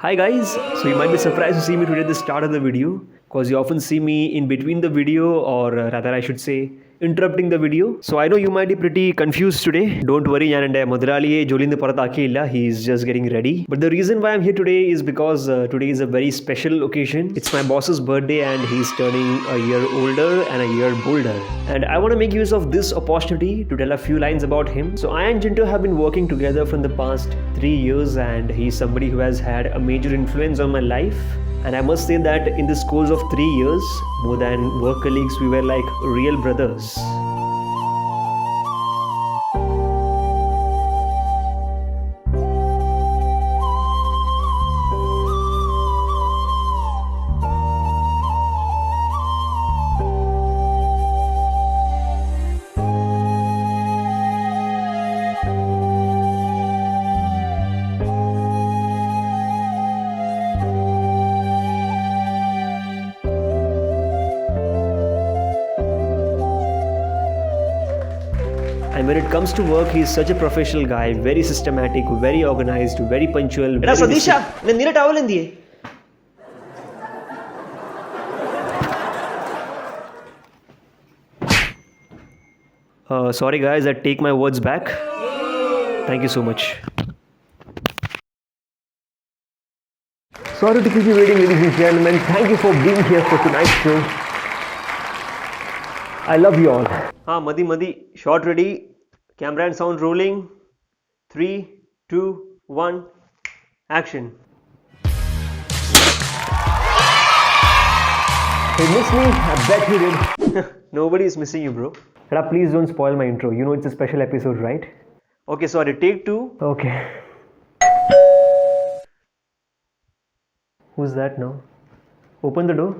Hi guys, so you might be surprised to see me today at the start of the video because you often see me in between the video, or rather I should say interrupting the video. So I know you might be pretty confused today. Don't worry, ഞാൻ എൻ്റെ മുതലാളിയെ ജോലിയിൽ നിന്ന് പുറത്താക്കിയില്ല. He is just getting ready. But the reason why I'm here today is because today is a very special occasion. It's my boss's birthday and he's turning a year older and a year bolder. And I want to make use of this opportunity to tell a few lines about him. So I and JINTO have been working together from the past 3 years and he's somebody who has had a major influence on my life. And I must say that in this course of 3 years, more than work colleagues, we were like real brothers. And when it comes to work, he's such a professional guy, very systematic, very organized, very punctual. എടാ സതീഷ നിന്റെ towel എന്തിയേ? Sorry guys, I take my words back. Thank you so much. Sorry to keep you waiting, ladies and gentlemen. Thank you for being here for tonight's show. I love you all. Madi. Shot ready. Camera and sound rolling. 3, 2, 1. Action. Hey, miss me? I bet you did. Nobody is missing you, bro. Please don't spoil my intro. You know it's a special episode, right? Okay, sorry. Take 2. Okay. Who's that now? Open the door.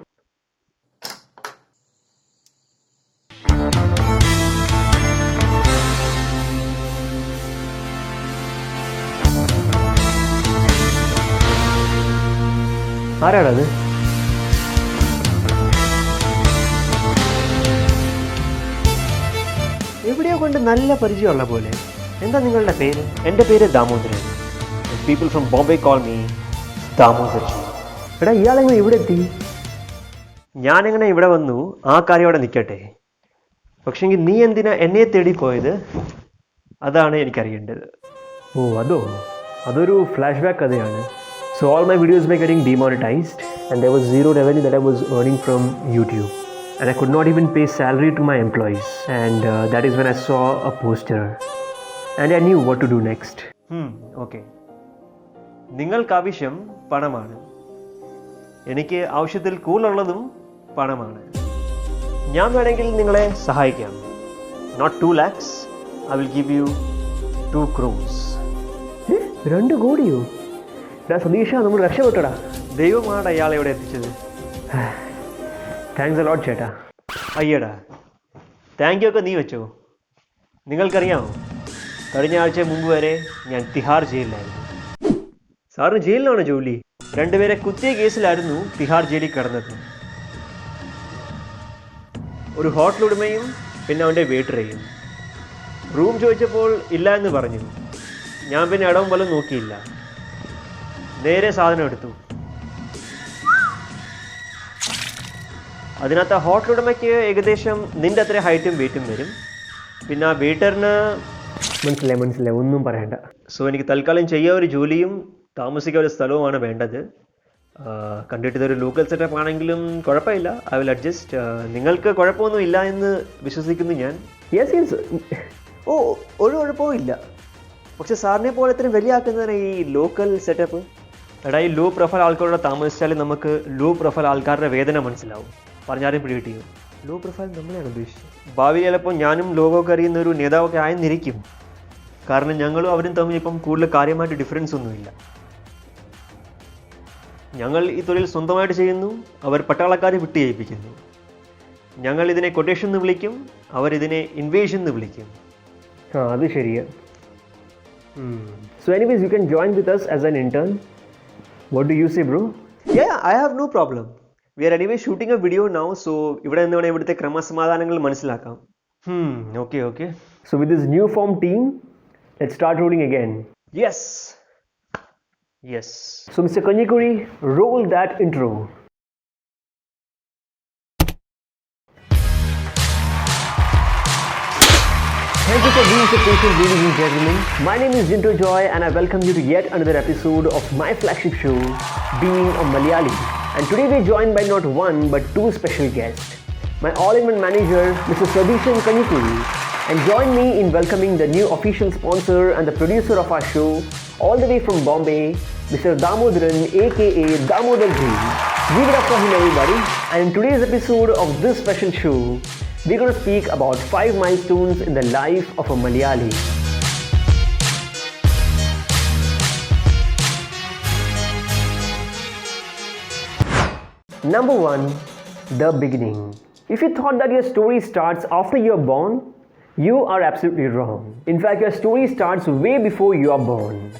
ആരാടത്? എവിടെയോ കൊണ്ട് നല്ല പരിചയമുള്ള പോലെ. എന്താ നിങ്ങളുടെ പേര്? എൻ്റെ പേര് Damodaran. People from Bombay call me Damodarji. എടാ ഇയാളെങ്ങനെ ഇവിടെ എത്തി? ഞാനെങ്ങനെ ഇവിടെ വന്നു ആ കാര്യം അവിടെ നിൽക്കട്ടെ. പക്ഷെങ്കിൽ നീ എന്തിനാ എന്നെ തേടി പോയത്? അതാണ് എനിക്കറിയേണ്ടത്. ഓ അതൊരു ഫ്ലാഷ് ബാക്ക് കഥയാണ്. So all my videos were getting demonetized and there was zero revenue that I was earning from YouTube. And I could not even pay salary to my employees. And that is when I saw a poster. And I knew what to do next. Okay. നിങ്ങൾക്ക് ആവശ്യം പണമാണ്. എനിക്ക് ആവശ്യത്തിൽ കൂടുതലുള്ളതും പണമാണ്. ഞാൻ വേണമെങ്കിൽ നിങ്ങളെ സഹായിക്കാം. Not 2 lakhs. I will give you 2 crores. 2 കോടിയോ? സതീഷ, നമ്മൾ രക്ഷപ്പെട്ടടാ. ദൈവമാണ് അയാളെ ഇവിടെ എത്തിച്ചത്. താങ്ക്സ് എ ലോട്ട് ചേട്ടാ. അയ്യടാ, താങ്ക് യു ഒക്കെ നീ വെച്ചോ. നിങ്ങൾക്കറിയാമോ, കഴിഞ്ഞ ആഴ്ച മുമ്പ് വരെ ഞാൻ തിഹാർ ജയിലിലായിരുന്നു. സാറിന് ജയിലിലാണോ ജോലി? 2 പേരെ കുത്തിയ കേസിലായിരുന്നു തിഹാർ ജയിലിൽ കിടന്നത്. ഒരു ഹോട്ടൽ ഉടമയും പിന്നെ അവൻ്റെ വെയിറ്ററേയും. റൂം ചോദിച്ചപ്പോൾ ഇല്ല എന്ന് പറഞ്ഞു. ഞാൻ പിന്നെ ഇടവും പോലും നോക്കിയില്ല, നേരെ സാധനം എടുത്തു. അതിനകത്ത് ആ ഹോട്ടൽ ഉടമയ്ക്ക് ഏകദേശം നിൻ്റെ അത്ര ഹൈറ്റും വെയിറ്റും വരും. പിന്നെ ആ വെയിറ്ററിന് മനസ്സിലായി ഒന്നും പറയണ്ട. സോ എനിക്ക് തൽക്കാലം ചെയ്യാൻ ഒരു ജോലിയും താമസിക്കാൻ ഒരു സ്ഥലവുമാണ് വേണ്ടത്. കണ്ടിട്ട് ഇതൊരു ലോക്കൽ സെറ്റപ്പ് ആണെങ്കിലും കുഴപ്പമില്ല. I will adjust. നിങ്ങൾക്ക് കുഴപ്പമൊന്നും ഇല്ല എന്ന് വിശ്വസിക്കുന്നു ഞാൻ. യെസ്. ഒരു കുഴപ്പവും ഇല്ല. പക്ഷെ സാറിനെ പോലെ ഇത്രയും വലിയ ആക്കുന്നതാണ് ഈ ലോക്കൽ സെറ്റപ്പ്. എടാ, ഈ ലോ പ്രൊഫൈൽ ആൾക്കാരോട് താമസിച്ചാൽ നമുക്ക് ലോ പ്രൊഫൈൽ ആൾക്കാരുടെ വേദന മനസ്സിലാവും. പറഞ്ഞാലും പിടികിട്ട് ചെയ്യും. ലോ പ്രൊഫൈൽ നമ്മളെയാണ് ഉദ്ദേശിച്ചത്. ഭാവിയിൽ ചിലപ്പോൾ ഞാനും ലോകമൊക്കെ അറിയുന്ന ഒരു നേതാവൊക്കെ ആയെന്നിരിക്കും. കാരണം ഞങ്ങളും അവരും തമ്മിൽ ഇപ്പം കൂടുതൽ കാര്യമായിട്ട് ഡിഫറൻസ് ഒന്നുമില്ല. ഞങ്ങൾ ഈ തൊഴിൽ സ്വന്തമായിട്ട് ചെയ്യുന്നു, അവർ പട്ടാളക്കാരെ വിട്ട് ചെയ്യിപ്പിക്കുന്നു. ഞങ്ങൾ ഇതിനെ കൊട്ടേഷൻ എന്ന് വിളിക്കും, അവരിതിനെ ഇൻവേഷൻ എന്ന് വിളിക്കും. അത് ശരിയാണ്. So anyways, you can join with us as an intern. What do you say, bro? Yeah, I have no problem. We are anyway shooting a video now, so ഇവിടെ നിന്ന് വേണേൽ ഇവിടുത്തെ ക്രമസമാധാനങ്ങൾ മനസ്സിലാക്കാം. Okay. So with this new form team, let's start rolling again. Yes. Yes. So, Mr. Kanjikuzhy, roll that intro. Thank you for being so patient, ladies and gentlemen. My name is JINTO and I welcome you to yet another episode of my flagship show, Being a Malayali. And today we're joined by not one but two special guests. My all-in-one manager, Mr. Satheeshan Kanjikuzhy, and join me in welcoming the new official sponsor and the producer of our show, all the way from Bombay, Mr. Damodarji, aka Damodarji. Give it up for him, everybody. And in today's episode of this special show, we're going to speak about 5 milestones in the life of a Malayali. Number 1, the beginning. If you thought that your story starts after you're born, you are absolutely wrong. In fact, your story starts way before you are born.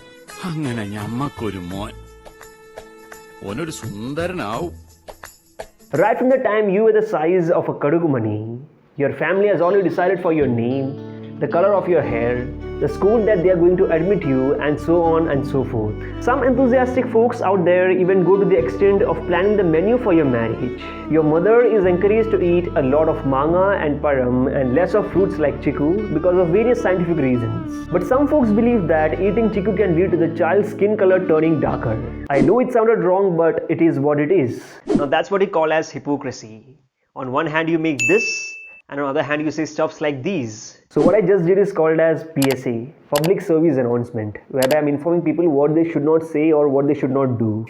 Right from the time you were the size of a kadugumani, your family has already decided for your name, the color of your hair, the school that they are going to admit you, and so on and so forth. Some enthusiastic folks out there even go to the extent of planning the menu for your marriage. Your mother is encouraged to eat a lot of manga and param and less of fruits like chiku because of various scientific reasons. But some folks believe that eating chiku can lead to the child's skin color turning darker. I know it sounded wrong, but it is what it is. Now that's what we call as hypocrisy. On one hand you make this, and on the other hand you say stuffs like these. So what I just did is called as PSA, Public Service Announcement, whereby I'm informing people what they should not say or what they should not do.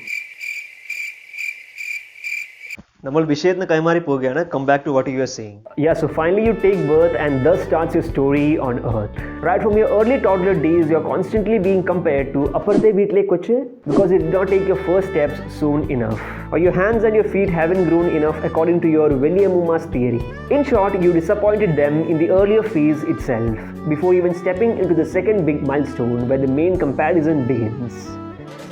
Come back to what you were saying. Yeah, so finally you take birth and thus starts your story on earth. Right from your early toddler days, you're constantly being compared to aparte beetle koche because you did not take your first steps soon enough. Or your hands and your feet haven't grown enough according to your Williamuma's theory. In short, you disappointed them in the earlier phase itself, before even stepping into the second big milestone where the main comparison begins.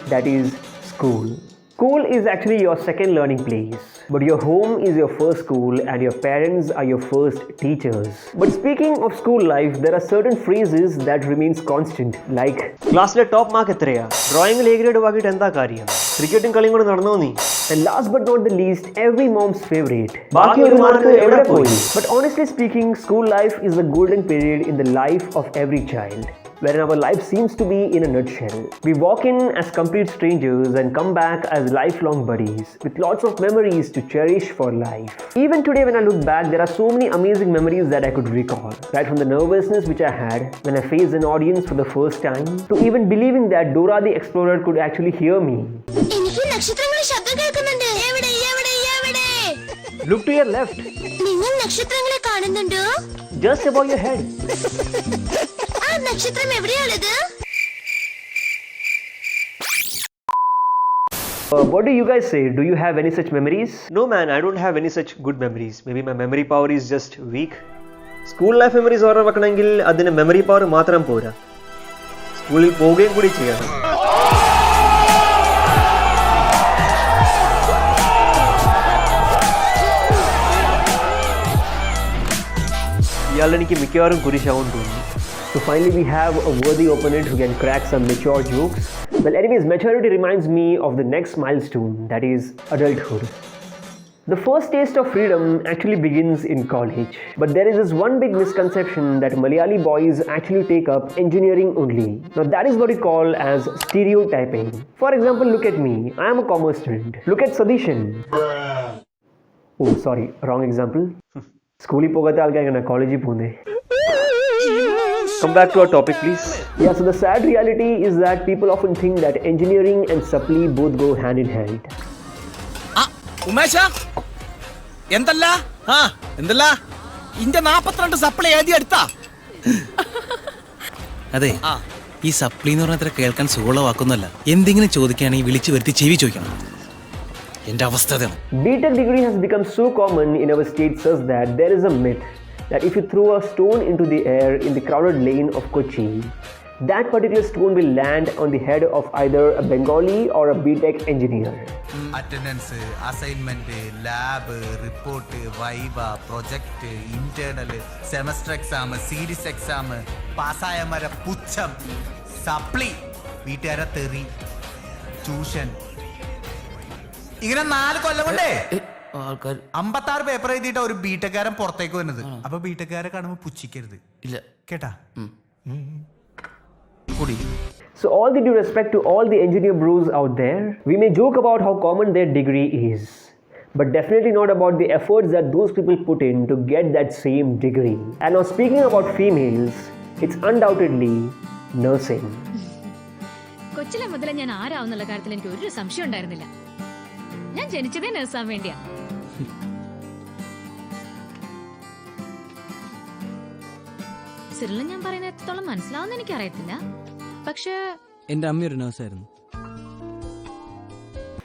That is school. School is actually your second learning place, but your home is your first school and your parents are your first teachers. But speaking of school life, there are certain phrases that remains constant, like class top mark etreya, drawing A grade vagi 10th karyam, cricketing kalling kuda nadano nee. And last but not the least, every mom's favorite. But honestly speaking, school life is the golden period in the life of every child, wherein our life seems to be in a nutshell. We walk in as complete strangers and come back as lifelong buddies with lots of memories to cherish for life. Even today when I look back, there are so many amazing memories that I could recall. Right from the nervousness which I had when I faced an audience for the first time, to even believing that Dora the Explorer could actually hear me. Look to your left. Just above your head. What do you guys say? Do you have any such memories? No man, I don't have any such good memories. Maybe my memory power is just weak. School life memories or vakanangil adine memory power matram pora. School il pogayum kudi cheyala. Yalaniki mikkarum kurishavun tonu. So finally we have a worthy opponent who can crack some mature jokes. Well anyways, maturity reminds me of the next milestone, that is adulthood. The first taste of freedom actually begins in college. But there is this one big misconception that Malayali boys actually take up engineering only. Now that is what we call as stereotyping. For example, look at me. I am a commerce student. Look at Satheeshan. Oh sorry, wrong example. School pogate alga college pune. Come back to our topic, please. Yeah, so the sad reality is that people often think that engineering and supply both go hand in hand. Umesha? Endalla? Endalla? Inde 42 supply എഴുതി എടുത്താ? അതെ. ഈ supply എന്ന് പറഞ്ഞാൽ അത്ര കേൾക്കാൻ സുഖമുള്ള വാക്കൊന്നുമല്ല. എന്തെങ്കിലും ചോദിക്കുകയാണെങ്കിൽ വിളിച്ചു വരുത്തി ചെവി ചോദിക്കണം. എൻ്റെ അവസ്ഥ അതാണ്. BTech degree has become so common in our state such that there is a myth that if you throw a stone into the air in the crowded lane of Kochi, that particular stone will land on the head of either a Bengali or a BTech engineer. Attendance, assignment, lab, report, viva, project, internal, semester exam, series exam, passayamara pucham, supply, veetara theory. Tuition ഇങ്ങനെ 4 കൊല്ലം കൊണ്ടേ 56 paper എഴുതിയിട്ട ഒരു ബിടെക്കാരൻ പുറത്തേക്ക് വരുന്നത്. അപ്പൊ ബിടെക്കാരെ കാണുമ്പോ പുച്ഛിക്കരുത്. ഇല്ല കേട്ടാ. കുടി. So all the due respect to all the engineer bros out there, we may joke about how common their degree is, but definitely not about the efforts that those people put in to get that same degree. And now speaking about females, it's undoubtedly nursing. കൊച്ചിലെ മുതലേ ഞാൻ ആരാവുന്നുള്ള കാര്യത്തിൽ എനിക്ക് ഒരു സംശയം ഉണ്ടായിരുന്നില്ല. ഞാൻ ജനിച്ചതേ നഴ്സാൻ വേണ്ടിയാ. സിറിൽ ഞാൻ പറയുന്ന എത്രത്തോളം മനസ്സിലാവുന്ന എനിക്കറിയത്തില്ല. പക്ഷേ എന്റെ അമ്മ ഒരു നഴ്സായിരുന്നു.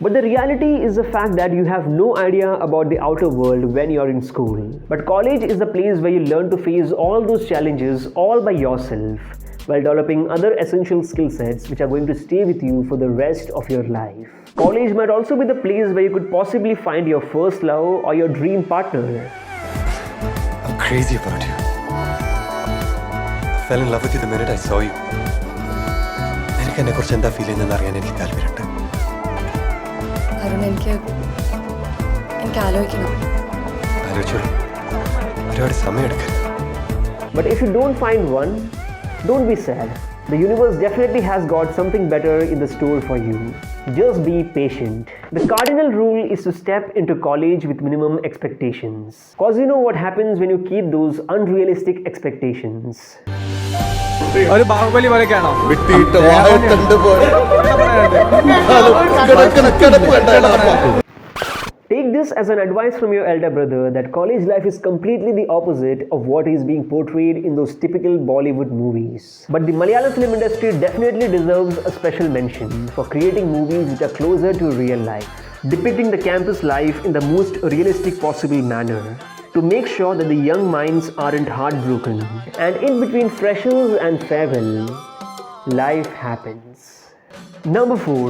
But the reality is the fact that you have no idea about the outer world when you're in school. But college is the place where you learn to face all those challenges all by yourself, while developing other essential skill sets which are going to stay with you for the rest of your life. College might also be the place where you could possibly find your first love or your dream partner. I'm crazy about you. I fell in love with you the minute I saw you. എനിക്ക് എന്നെ കുറിച്ച് എന്താ feel ചെയ്യുന്നതെന്ന് അറിയാൻ എനിക്ക് താല്പര്യമുണ്ട്. എനിക്ക് ആലോചിക്കണം. ആലോചിച്ചോളൂ, ഒരുപാട് സമയം എടുക്കരുത്. But if you don't find one, don't be sad. The universe definitely has got something better in the store for you. Just be patient. The cardinal rule is to step into college with minimum expectations. Cause you know what happens when you keep those unrealistic expectations. ഒരു Baahubali പോലെയൊക്കെയാണോ? Take this as an advice from your elder brother that college life is completely the opposite of what is being portrayed in those typical Bollywood movies. But the Malayalam film industry definitely deserves a special mention for creating movies which are closer to real life, depicting the campus life in the most realistic possible manner, to make sure that the young minds aren't heartbroken. And in between freshers and farewell, life happens. Number 4,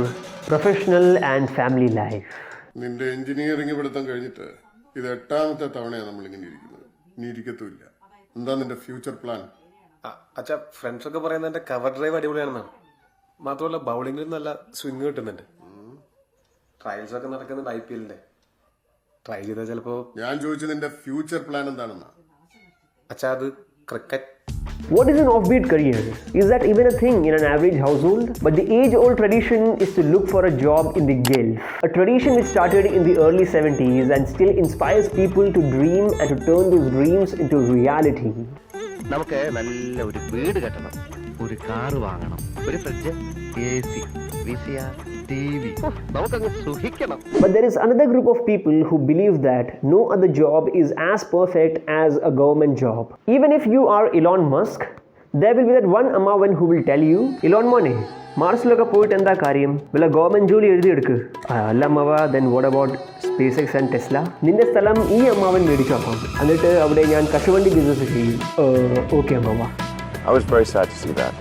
professional and family life. നിന്റെ engineering പഠിത്തം കഴിഞ്ഞിട്ട് ഇത് 8ാമത്തെ തവണയാണ് നമ്മളിങ്ങനെ ഇരിക്കുന്നത്. നീ ഇരിക്കത്തുമില്ല. എന്താ നിന്റെ ഫ്യൂച്ചർ പ്ലാൻ? അച്ഛാ, ഫ്രണ്ട്സ് ഒക്കെ പറയുന്നത് എന്റെ കവർ ഡ്രൈവ് അടിപൊളിയാണെന്നാണ്. മാത്രമല്ല ബൗളിംഗിൽ നല്ല സ്വിംഗ് കിട്ടുന്നുണ്ട്. ട്രയൽസ് ഒക്കെ നടക്കുന്നുണ്ട് IPL-ന്റെ. ട്രൈ ചെയ്താൽ ചിലപ്പോ. ഞാൻ ചോദിച്ചത് നിന്റെ ഫ്യൂച്ചർ പ്ലാൻ എന്താണെന്നാ. അച്ഛാ, അത് cricket. What is an offbeat career? Is that even a thing in an average household? But the age-old tradition is to look for a job in the Gulf. A tradition which started in the early 70s and still inspires people to dream and to turn those dreams into reality. നമുക്ക് നല്ല ഒരു വീട് കെട്ടണം, ഒരു car വാങ്ങണം, ഒരു fridge, AC, VCR, TV. നമുക്കങ്ങ് സുഖിക്കണം. But there is another group of people who believe that no other job is as perfect as a government job. Even if you are Elon Musk, there will be that one Ammavan who will tell you, Elon Mone, മാർസിലൊക്കെ പോയിട്ട് എന്താ കാര്യം, വല്ല government ജോലി എഴുതിയെടുക്ക്. അല്ല അമ്മവ, then what about SpaceX and Tesla? നിന്റെ സ്ഥലം ഈ അമ്മാവൻ മേടിച്ചു അപ്പം, എന്നിട്ട് അവിടെ ഞാൻ കശുവണ്ടി ബിസിനസ് ചെയ്യും. Okay അമ്മവ. I was very sad to see that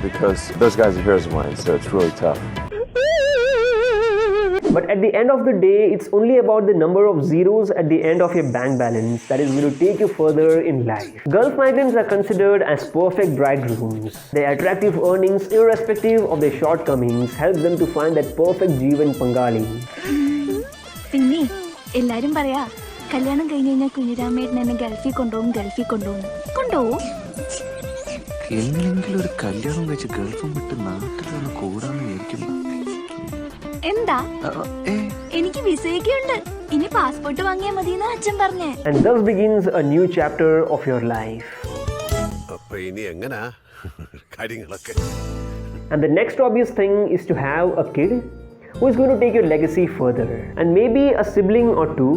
because those guys are heroes of mine, so it's really tough. But at the end of the day, it's only about the number of zeros at the end of your bank balance that is going to take you further in life. Gulf migrants are considered as perfect bridegrooms. Their attractive earnings, irrespective of their shortcomings, helps them to find that perfect Jeevan Pangali. പിന്നെ എല്ലാരും പറയാ കല്യാണം കഴിഞ്ഞ് കഴിഞ്ഞാൽ കുഞ്ഞിരാമേട്ടൻ എന്നെ ഗൾഫിൽ കൊണ്ടുപോകും. എങ്ങനെയെങ്കിലും ഒരു കല്യാണം കഴിച്ച് ഗൾഫും വിട്ട് നാട്ടിലൊന്ന് കൂടാന്ന് വിചാരിക്കും. എന്താ, എനിക്ക് വിസയൊക്കെ ഉണ്ട്, ഇനി പാസ്പോർട്ട് വാങ്ങിയാൽ മതിയെന്ന് അച്ഛൻ പറഞ്ഞേ. And thus begins a new chapter of your life. അപ്പൊ ഇനി എങ്ങനാ കാര്യങ്ങളൊക്കെ? And the next obvious thing is to have a kid who is going to take your legacy further, and maybe a sibling or two,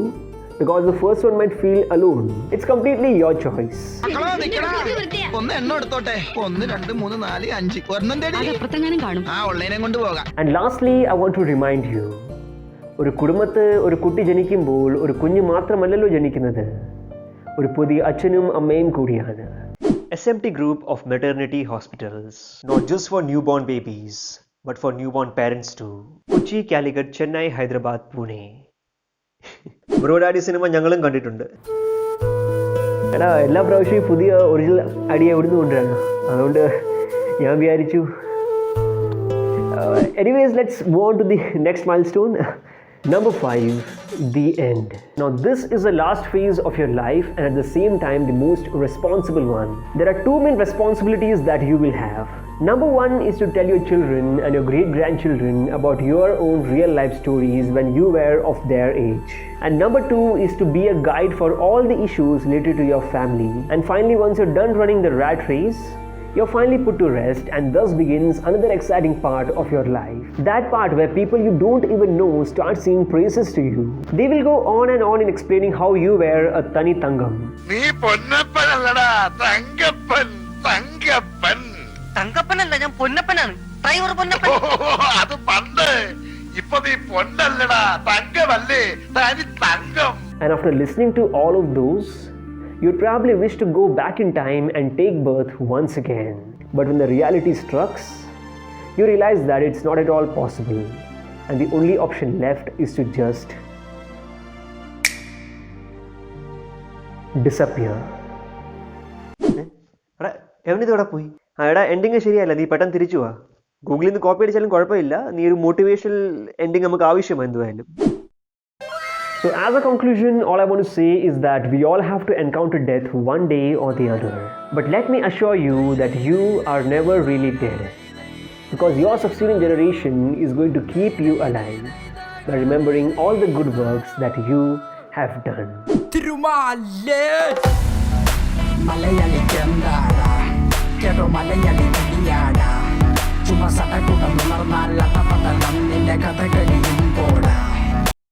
because the first one might feel alone. It's completely your choice. ഒന്ന് എണ്ണ എടുത്തോട്ടെ. 1 2 3 4 5 ഒരെണ്ണം തേടി കാണും. ഓൺലൈനെ കൊണ്ട് പോകാം. And lastly, I want to remind you, ഒരു കുടുംബത്ത് ഒരു കുട്ടി ജനിക്കുമ്പോൾ ഒരു കുഞ്ഞ് മാത്രമല്ലല്ലോ ജനിക്കുന്നത്, ഒരു പുതിയ അച്ഛനും അമ്മയും കൂടിയാണ്. SMT group of maternity hospitals, not just for newborn babies, but for newborn parents too. Kochi, Calicut, Chennai, Hyderabad, Pune. Bro daddy cinema ഞങ്ങളും കണ്ടിട്ടുണ്ട്. എടാ, എല്ലാ പ്രാവശ്യവും പുതിയ ഒറിജിനൽ ഐഡിയ എവിടുന്ന് കൊണ്ടുവരണം. അതുകൊണ്ട് ഞാൻ വിചാരിച്ചു Anyways, let's move on to the next milestone. Number 5, the end. Now, this is the last phase of your life and at the same time the most responsible one. There are 2 main responsibilities that you will have. Number 1 is to tell your children and your great-grandchildren about your own real-life stories when you were of their age. And number 2 is to be a guide for all the issues related to your family. And finally, once you're done running the rat race, you're finally put to rest, and thus begins another exciting part of your life. That part where people you don't even know start singing praises to you. They will go on and on in explaining how you were a Tani Tangam. നീ പൊന്നപ്പനല്ലടാ തങ്കപ്പൻ തങ്കപ്പൻ തങ്കപ്പനല്ല, ഞാൻ പൊന്നപ്പനാണ്. Driver Ponnappan. അത് പണ്ട്. ഇപ്പൊ നീ പൊന്നല്ലടാ തങ്കമല്ലേ തനി തങ്കം. And after listening to all of those, you'd probably wish to go back in time and take birth once again. But when the reality strikes, you realize that it's not at all possible. And the only option left is to just disappear. എടാ എവനിതോടെ പോയി? എടാ ending ശരിയല്ല, നീ പെട്ടെന്ന് തിരിച്ചു വാ. ഗൂഗിളിൽ നിന്ന് കോപ്പി അടിച്ചാലും കുഴപ്പമില്ല, നീ ഒരു മോട്ടിവേഷണൽ എൻഡിങ് നമുക്ക് ആവശ്യമാണ് എന്തായാലും. So as a conclusion, all I want to say is that we all have to encounter death one day or the other. But let me assure you that you are never really dead. Because your succeeding generation is going to keep you alive by remembering all the good works that you have done. Malayali kendara, kero Malayali niyada. Cuma saka ku mengenal malah apa dalam ninda kata kalian bola.